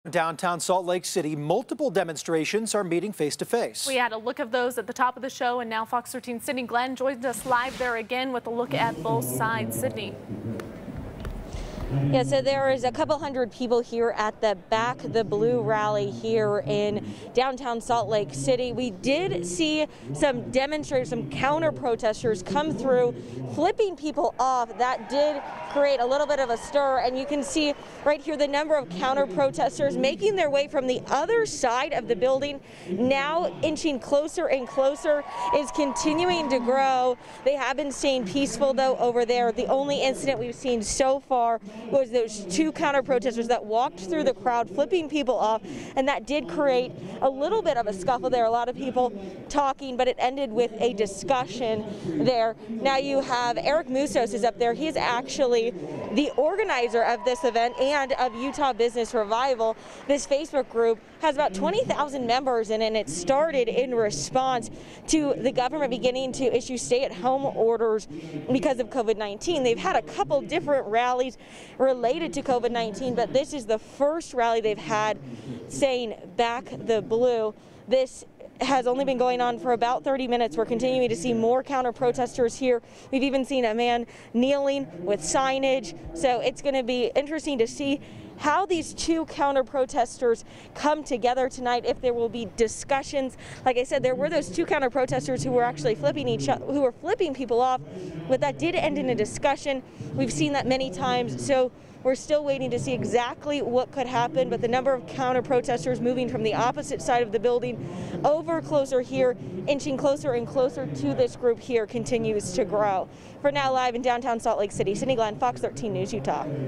Downtown Salt Lake City, multiple demonstrations are meeting face to face. We had a look of those at the top of the show, and now Fox 13's Sydney Glenn joins us live there again with a look at both sides. Sydney. Yeah, so there is a couple hundred people here at the Back the Blue rally here in downtown Salt Lake City. We did see some demonstrators, some counter protesters come through, flipping people off. That did create a little bit of a stir, and you can see right here the number of counter protesters making their way from the other side of the building, now inching closer and closer, is continuing to grow. They have been staying peaceful though over there. The only incident we've seen so far was those two counter protesters that walked through the crowd flipping people off, and that did create a little bit of a scuffle there. A lot of people talking, but it ended with a discussion there. Now you have Eric Musos is up there. He's actually the organizer of this event and of Utah Business Revival. This Facebook group has about 20,000 members in it, and it started in response to the government beginning to issue stay-at-home orders because of COVID-19. They've had a couple different rallies related to COVID-19, but this is the first rally they've had saying "Back the Blue." This has only been going on for about 30 minutes. We're continuing to see more counter protesters here. We've even seen a man kneeling with signage. So it's going to be interesting to see how these two counter protesters come together tonight, if there will be discussions. Like I said, there were those two counter protesters who were actually flipping people off, but that did end in a discussion. We've seen that many times. So we're still waiting to see exactly what could happen, but the number of counter protesters moving from the opposite side of the building over closer here, inching closer and closer to this group here, continues to grow. For now, live in downtown Salt Lake City, Sydney Glenn, Fox 13 News, Utah.